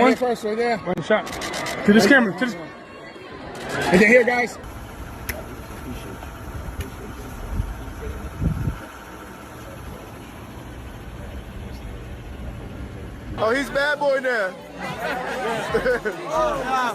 one? First, right there. One shot. To this camera. To this. And then here, guys. Oh, he's bad boy now.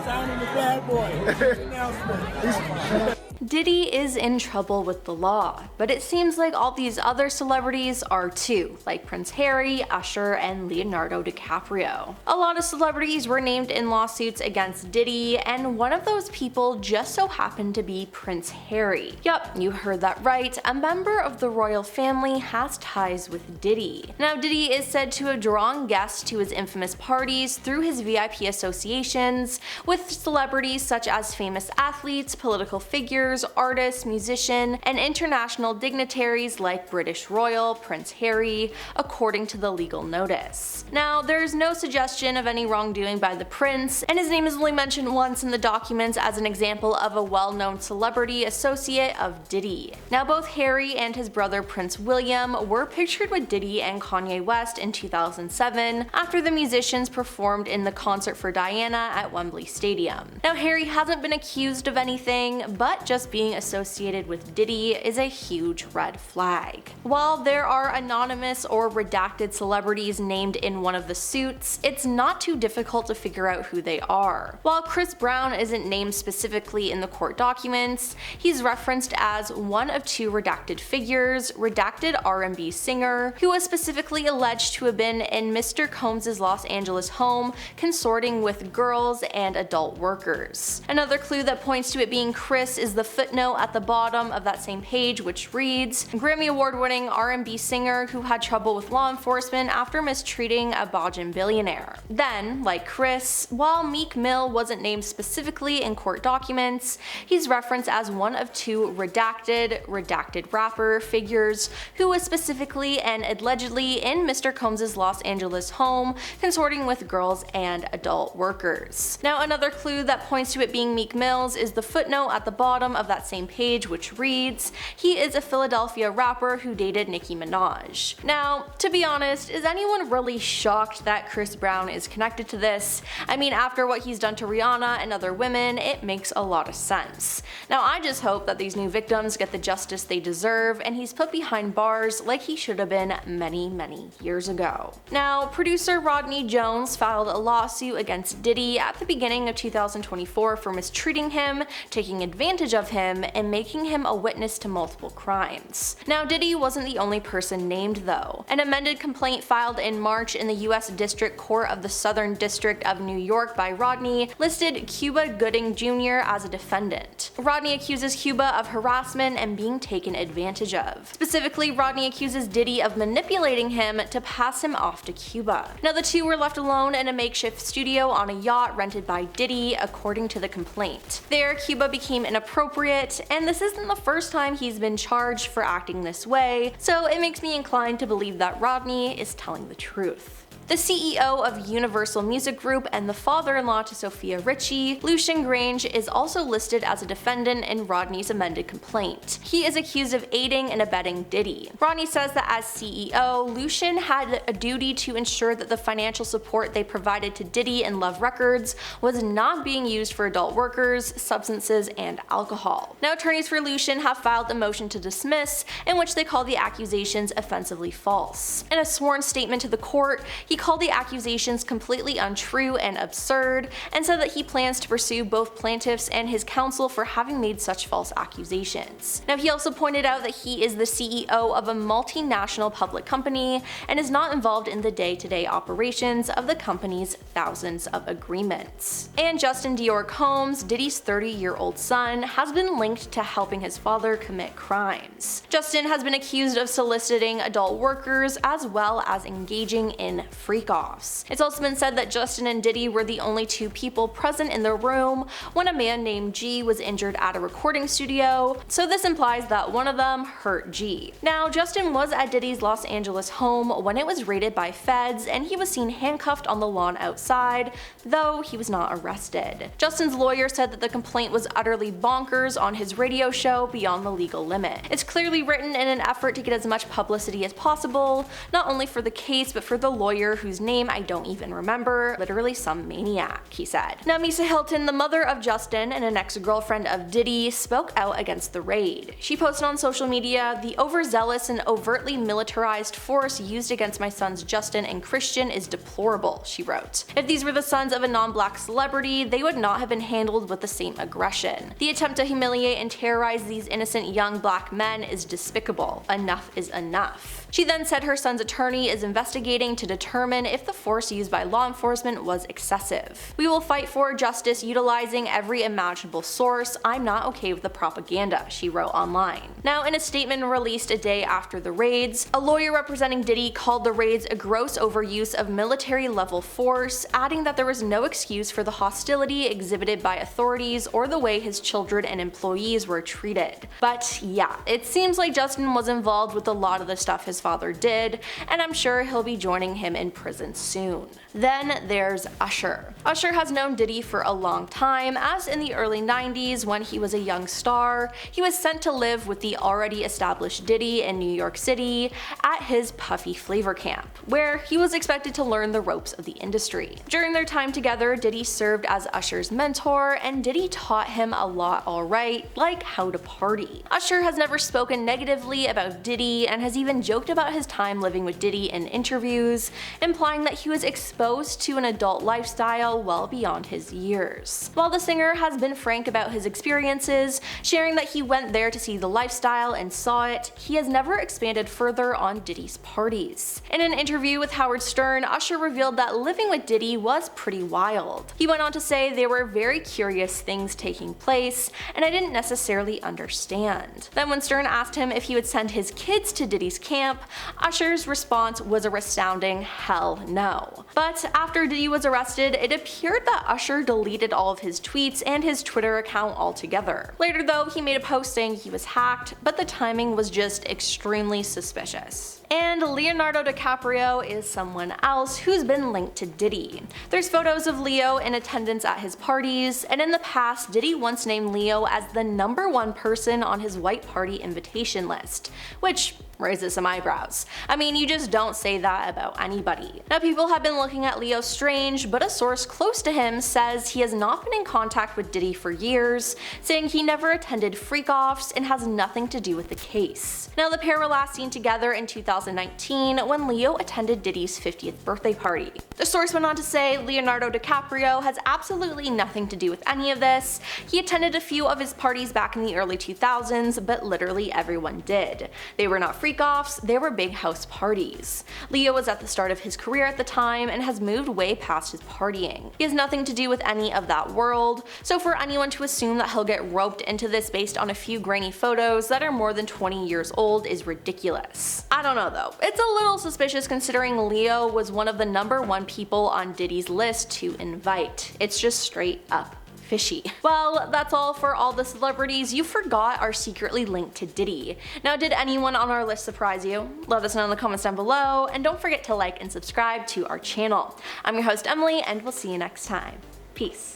Signing the bad boy. Diddy is in trouble with the law, but it seems like all these other celebrities are too, like Prince Harry, Usher, and Leonardo DiCaprio. A lot of celebrities were named in lawsuits against Diddy, and one of those people just so happened to be Prince Harry. Yup, you heard that right, a member of the royal family has ties with Diddy. Now, Diddy is said to have drawn guests to his infamous parties through his VIP associations with celebrities such as famous athletes, political figures, artists, musicians, and international dignitaries like British royal Prince Harry, according to the legal notice. Now, there's no suggestion of any wrongdoing by the prince, and his name is only mentioned once in the documents as an example of a well-known celebrity associate of Diddy. Now, both Harry and his brother Prince William were pictured with Diddy and Kanye West in 2007 after the musicians performed in the concert for Diana at Wembley Stadium. Now, Harry hasn't been accused of anything, but just being associated with Diddy is a huge red flag. While there are anonymous or redacted celebrities named in one of the suits, it's not too difficult to figure out who they are. While Chris Brown isn't named specifically in the court documents, he's referenced as one of two redacted figures, redacted R&B singer, who was specifically alleged to have been in Mr. Combs' Los Angeles home consorting with girls and adult workers. Another clue that points to it being Chris is the footnote at the bottom of that same page, which reads, Grammy award-winning R&B singer who had trouble with law enforcement after mistreating a Bajan billionaire. Then, like Chris, while Meek Mill wasn't named specifically in court documents, he's referenced as one of two redacted rapper figures who was specifically and allegedly in Mr. Combs' Los Angeles home consorting with girls and adult workers. Now, another clue that points to it being Meek Mill's is the footnote at the bottom of that same page, which reads, he is a Philadelphia rapper who dated Nicki Minaj. Now, to be honest, is anyone really shocked that Chris Brown is connected to this? I mean, after what he's done to Rihanna and other women, it makes a lot of sense. Now, I just hope that these new victims get the justice they deserve and he's put behind bars like he should have been many years ago. Now, producer Rodney Jones filed a lawsuit against Diddy at the beginning of 2024 for mistreating him, taking advantage of him, and making him a witness to multiple crimes. Now, Diddy wasn't the only person named though. An amended complaint filed in March in the US District Court of the Southern District of New York by Rodney listed Cuba Gooding Jr. as a defendant. Rodney accuses Cuba of harassment and being taken advantage of. Specifically, Rodney accuses Diddy of manipulating him to pass him off to Cuba. Now, the two were left alone in a makeshift studio on a yacht rented by Diddy, according to the complaint. There, Cuba became inappropriate, and this isn't the first time he's been charged for acting this way, so it makes me inclined to believe that Rodney is telling the truth. The CEO of Universal Music Group and the father-in-law to Sophia Richie, Lucian Grainge, is also listed as a defendant in Rodney's amended complaint. He is accused of aiding and abetting Diddy. Rodney says that as CEO, Lucian had a duty to ensure that the financial support they provided to Diddy and Love Records was not being used for adult workers, substances, and alcohol. Now, attorneys for Lucian have filed a motion to dismiss, in which they call the accusations offensively false. In a sworn statement to the court, he called the accusations completely untrue and absurd, and said that he plans to pursue both plaintiffs and his counsel for having made such false accusations. Now, he also pointed out that he is the CEO of a multinational public company and is not involved in the day-to-day operations of the company's thousands of agreements. And Justin Dior Combs, Diddy's 30-year-old son, has been linked to helping his father commit crimes. Justin has been accused of soliciting adult workers as well as engaging in freak-offs. It's also been said that Justin and Diddy were the only two people present in the room when a man named G was injured at a recording studio, so this implies that one of them hurt G. Now, Justin was at Diddy's Los Angeles home when it was raided by feds, and he was seen handcuffed on the lawn outside, though he was not arrested. Justin's lawyer said that the complaint was utterly bonkers on his radio show Beyond the Legal Limit. It's clearly written in an effort to get as much publicity as possible, not only for the case but for the lawyer whose name I don't even remember, literally some maniac, he said. Now Misa Hilton, the mother of Justin and an ex-girlfriend of Diddy, spoke out against the raid. She posted on social media, "The overzealous and overtly militarized force used against my sons Justin and Christian is deplorable," she wrote. "If these were the sons of a non-black celebrity, they would not have been handled with the same aggression. The attempt to humiliate and terrorize these innocent young black men is despicable. Enough is enough." She then said her son's attorney is investigating to determine if the force used by law enforcement was excessive. "We will fight for justice utilizing every imaginable source. I'm not okay with the propaganda," she wrote online. Now, in a statement released a day after the raids, a lawyer representing Diddy called the raids a gross overuse of military-level force, adding that there was no excuse for the hostility exhibited by authorities or the way his children and employees were treated. But yeah, it seems like Justin was involved with a lot of the stuff his father did, and I'm sure he'll be joining him in prison soon. Then there's Usher. Usher has known Diddy for a long time, as in the early 90s when he was a young star, he was sent to live with the already established Diddy in New York City at his Puffy Flavor Camp, where he was expected to learn the ropes of the industry. During their time together, Diddy served as Usher's mentor, and Diddy taught him a lot alright, like how to party. Usher has never spoken negatively about Diddy and has even joked about his time living with Diddy in interviews, implying that he was exposed to an adult lifestyle well beyond his years. While the singer has been frank about his experiences, sharing that he went there to see the lifestyle and saw it, he has never expanded further on Diddy's parties. In an interview with Howard Stern, Usher revealed that living with Diddy was pretty wild. He went on to say there were very curious things taking place, and I didn't necessarily understand. Then when Stern asked him if he would send his kids to Diddy's camp, Usher's response was a resounding hell no. But after Diddy was arrested, it appeared that Usher deleted all of his tweets and his Twitter account altogether. Later though, he made a post saying he was hacked, but the timing was just extremely suspicious. And Leonardo DiCaprio is someone else who's been linked to Diddy. There's photos of Leo in attendance at his parties, and in the past, Diddy once named Leo as the #1 person on his white party invitation list, which raises some eyebrows. I mean, you just don't say that about anybody. Now, people have been looking at Leo strange, but a source close to him says he has not been in contact with Diddy for years, saying he never attended freak-offs and has nothing to do with the case. Now, the pair were last seen together in 2019 when Leo attended Diddy's 50th birthday party. The source went on to say Leonardo DiCaprio has absolutely nothing to do with any of this. He attended a few of his parties back in the early 2000s, but literally everyone did. They were not freak-offs, they were big house parties. Leo was at the start of his career at the time and has moved way past his partying. He has nothing to do with any of that world, so for anyone to assume that he'll get roped into this based on a few grainy photos that are more than 20 years old is ridiculous. I don't know though, it's a little suspicious considering Leo was one of the #1 people on Diddy's list to invite. It's just straight up fishy. Well, that's all for all the celebrities you forgot are secretly linked to Diddy. Now, did anyone on our list surprise you? Let us know in the comments down below, and don't forget to like and subscribe to our channel. I'm your host Emily, and we'll see you next time. Peace.